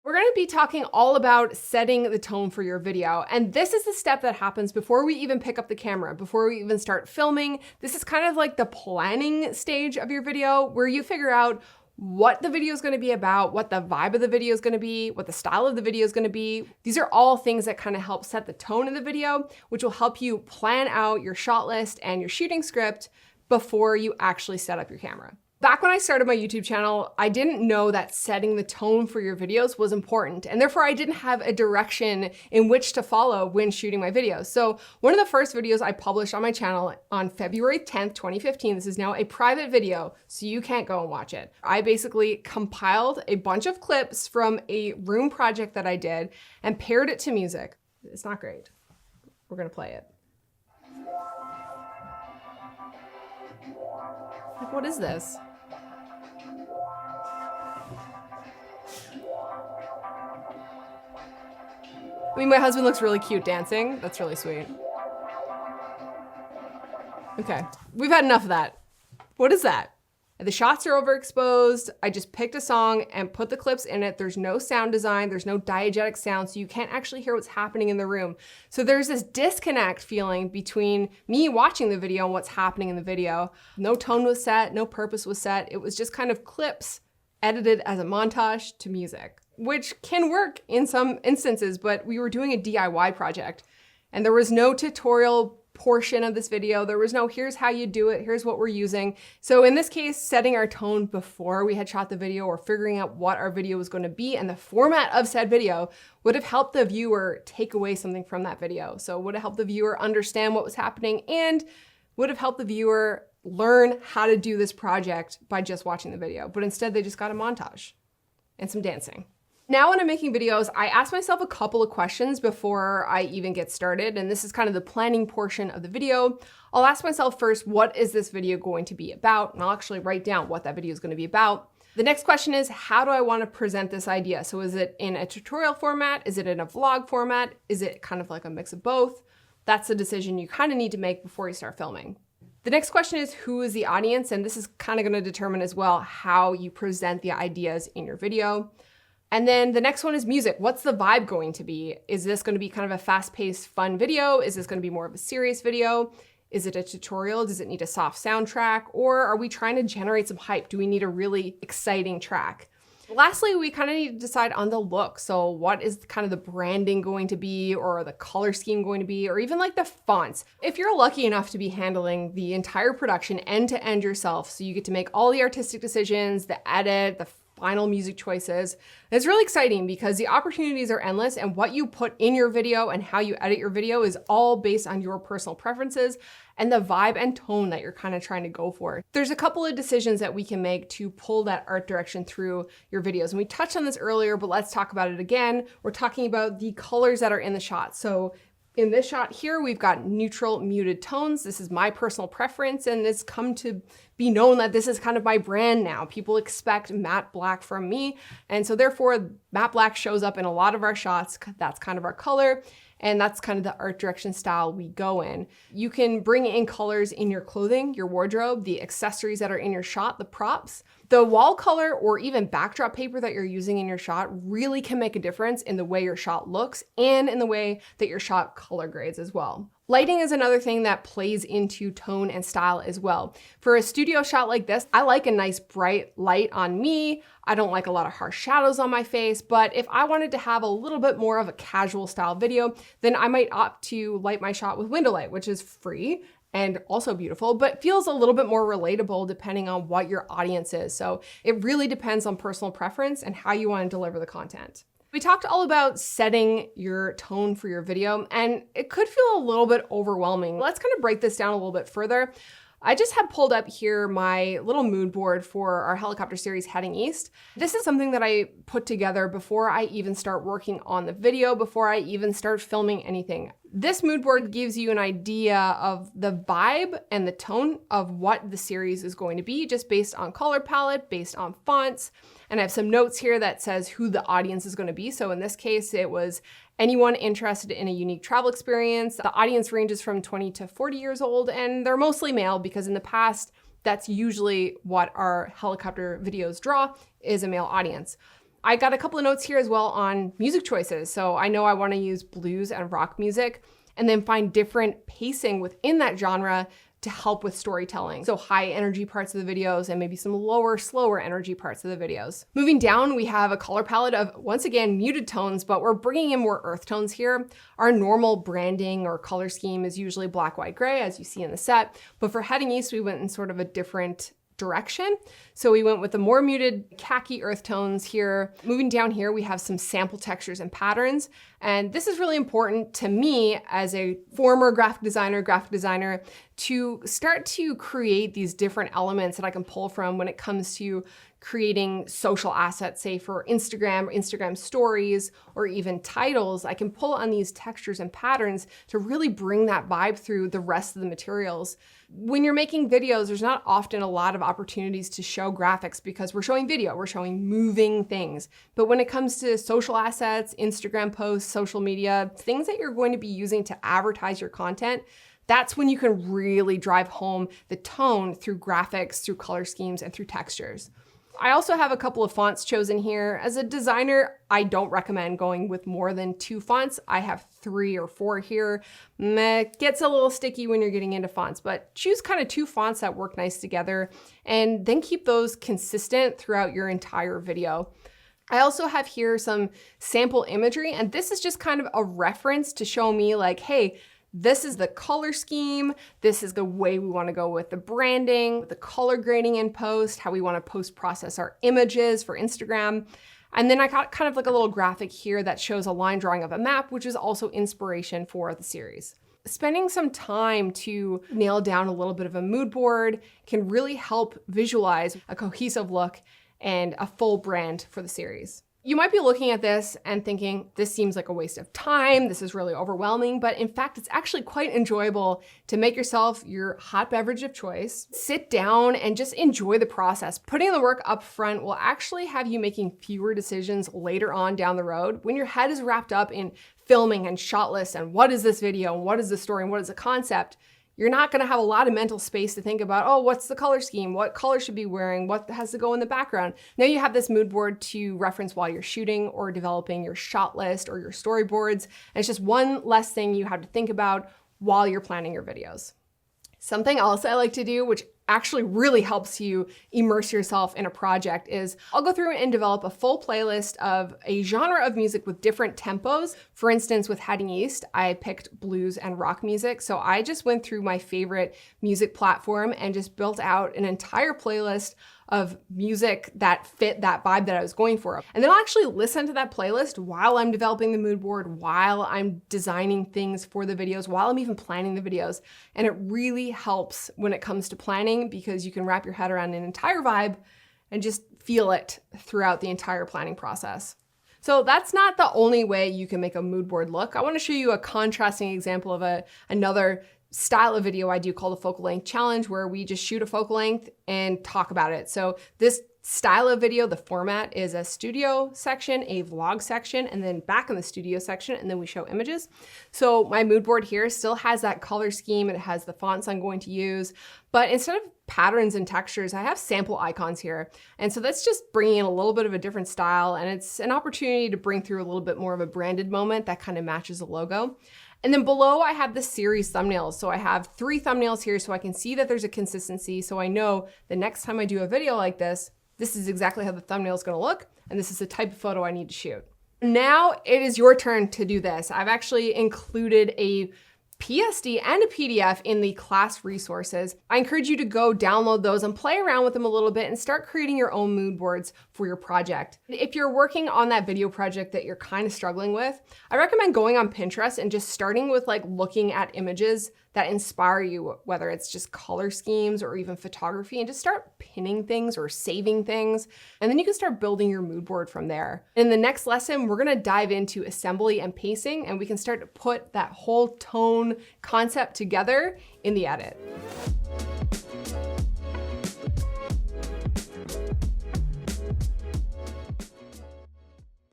We're going to be talking all about setting the tone for your video. And this is the step that happens before we even pick up the camera, before we even start filming. This is kind of like the planning stage of your video where you figure out what the video is going to be about, what the vibe of the video is going to be, what the style of the video is going to be. These are all things that kind of help set the tone of the video, which will help you plan out your shot list and your shooting script before you actually set up your camera. Back when I started my YouTube channel, I didn't know that setting the tone for your videos was important, and therefore I didn't have a direction in which to follow when shooting my videos. So one of the first videos I published on my channel on February 10th, 2015, this is now a private video, so you can't go and watch it. I basically compiled a bunch of clips from a room project that I did and paired it to music. It's not great. We're gonna play it. Like, what is this? I mean, my husband looks really cute dancing. That's really sweet. Okay, we've had enough of that. What is that? The shots are overexposed. I just picked a song and put the clips in it. There's no sound design. There's no diegetic sound, so you can't actually hear what's happening in the room. So there's this disconnect feeling between me watching the video and what's happening in the video. No tone was set, no purpose was set. It was just kind of clips edited as a montage to music, which can work in some instances, but we were doing a DIY project and there was no tutorial portion of this video. There was no, here's how you do it, here's what we're using. So in this case, setting our tone before we had shot the video or figuring out what our video was going to be and the format of said video would have helped the viewer take away something from that video. So it would have helped the viewer understand what was happening and would have helped the viewer learn how to do this project by just watching the video. But instead they just got a montage and some dancing. Now when I'm making videos, I ask myself a couple of questions before I even get started, and this is kind of the planning portion of the video. I'll ask myself first, what is this video going to be about? And I'll actually write down what that video is going to be about. The next question is, how do I want to present this idea? So is it in a tutorial format? Is it in a vlog format? Is it kind of like a mix of both? That's a decision you kind of need to make before you start filming. The next question is, who is the audience? And this is kind of going to determine as well how you present the ideas in your video. And then the next one is music. What's the vibe going to be? Is this going to be kind of a fast-paced, fun video? Is this going to be more of a serious video? Is it a tutorial? Does it need a soft soundtrack? Or are we trying to generate some hype? Do we need a really exciting track? Lastly, we kind of need to decide on the look. So what is kind of the branding going to be, or the color scheme going to be, or even like the fonts? If you're lucky enough to be handling the entire production end to end yourself, so you get to make all the artistic decisions, the edit, the final music choices. It's really exciting because the opportunities are endless, and what you put in your video and how you edit your video is all based on your personal preferences and the vibe and tone that you're kind of trying to go for. There's a couple of decisions that we can make to pull that art direction through your videos. And we touched on this earlier, but let's talk about it again. We're talking about the colors that are in the shot. So in this shot here, we've got neutral muted tones. This is my personal preference, and it's come to be known that this is kind of my brand now. People expect matte black from me, and so therefore matte black shows up in a lot of our shots. That's kind of our color, and that's kind of the art direction style we go in. You can bring in colors in your clothing, your wardrobe, the accessories that are in your shot, the props. The wall color or even backdrop paper that you're using in your shot really can make a difference in the way your shot looks and in the way that your shot color grades as well. Lighting is another thing that plays into tone and style as well. For a studio shot like this, I like a nice bright light on me. I don't like a lot of harsh shadows on my face, but if I wanted to have a little bit more of a casual style video, then I might opt to light my shot with window light, which is free and also beautiful, but feels a little bit more relatable depending on what your audience is. So it really depends on personal preference and how you want to deliver the content. We talked all about setting your tone for your video, and it could feel a little bit overwhelming. Let's kind of break this down a little bit further. I just have pulled up here my little mood board for our helicopter series Heading East. This is something that I put together before I even start working on the video, before I even start filming anything. This mood board gives you an idea of the vibe and the tone of what the series is going to be, just based on color palette, based on fonts. And I have some notes here that says who the audience is going to be. So in this case, it was anyone interested in a unique travel experience. The audience ranges from 20 to 40 years old, and they're mostly male because in the past, that's usually what our helicopter videos draw, is a male audience. I got a couple of notes here as well on music choices. So I know I want to use blues and rock music and then find different pacing within that genre to help with storytelling. So high energy parts of the videos and maybe some lower, slower energy parts of the videos. Moving down, we have a color palette of, once again, muted tones, but we're bringing in more earth tones here. Our normal branding or color scheme is usually black, white, gray, as you see in the set. But for Heading East, we went in sort of a different direction. So we went with the more muted khaki earth tones here. Moving down here, we have some sample textures and patterns. And this is really important to me as a former graphic designer, to start to create these different elements that I can pull from when it comes to creating social assets, say for Instagram, or Instagram stories, or even titles. I can pull on these textures and patterns to really bring that vibe through the rest of the materials. When you're making videos, there's not often a lot of opportunities to show graphics because we're showing video, we're showing moving things. But when it comes to social assets, Instagram posts, social media, things that you're going to be using to advertise your content, that's when you can really drive home the tone through graphics, through color schemes, and through textures. I also have a couple of fonts chosen here. As a designer, I don't recommend going with more than 2 fonts. I have 3 or 4 here. It gets a little sticky when you're getting into fonts, but choose kind of 2 fonts that work nice together and then keep those consistent throughout your entire video. I also have here some sample imagery, and this is just kind of a reference to show me like, hey, this is the color scheme. This is the way we want to go with the branding, the color grading in post, how we want to post-process our images for Instagram. And then I got kind of like a little graphic here that shows a line drawing of a map, which is also inspiration for the series. Spending some time to nail down a little bit of a mood board can really help visualize a cohesive look and a full brand for the series. You might be looking at this and thinking, this seems like a waste of time, this is really overwhelming, but in fact, it's actually quite enjoyable to make yourself your hot beverage of choice, sit down and just enjoy the process. Putting the work up front will actually have you making fewer decisions later on down the road when your head is wrapped up in filming and shot lists and what is this video and what is the story and what is the concept. You're not gonna have a lot of mental space to think about, oh, what's the color scheme? What color should be wearing? What has to go in the background? Now you have this mood board to reference while you're shooting or developing your shot list or your storyboards. And it's just one less thing you have to think about while you're planning your videos. Something else I like to do, which actually really helps you immerse yourself in a project, is I'll go through and develop a full playlist of a genre of music with different tempos. For instance, with Heading East, I picked blues and rock music. So I just went through my favorite music platform and just built out an entire playlist of music that fit that vibe that I was going for. And then I'll actually listen to that playlist while I'm developing the mood board, while I'm designing things for the videos, while I'm even planning the videos. And it really helps when it comes to planning because you can wrap your head around an entire vibe and just feel it throughout the entire planning process. So that's not the only way you can make a mood board look. I want to show you a contrasting example of another style of video I do called a focal length challenge, where we just shoot a focal length and talk about it. So this style of video, the format is a studio section, a vlog section, and then back in the studio section, and then we show images. So my mood board here still has that color scheme. It has the fonts I'm going to use, but instead of patterns and textures, I have sample icons here. And so that's just bringing in a little bit of a different style, and it's an opportunity to bring through a little bit more of a branded moment that kind of matches the logo. And then below I have the series thumbnails. So I have 3 thumbnails here so I can see that there's a consistency. So I know the next time I do a video like this is exactly how the thumbnail is gonna look, and this is the type of photo I need to shoot. Now it is your turn to do this. I've actually included a PSD and a PDF in the class resources. I encourage you to go download those and play around with them a little bit and start creating your own mood boards for your project. If you're working on that video project that you're kind of struggling with, I recommend going on Pinterest and just starting with like looking at images that inspire you, whether it's just color schemes or even photography, and just start pinning things or saving things. And then you can start building your mood board from there. In the next lesson, we're gonna dive into assembly and pacing, and we can start to put that whole tone concept together in the edit.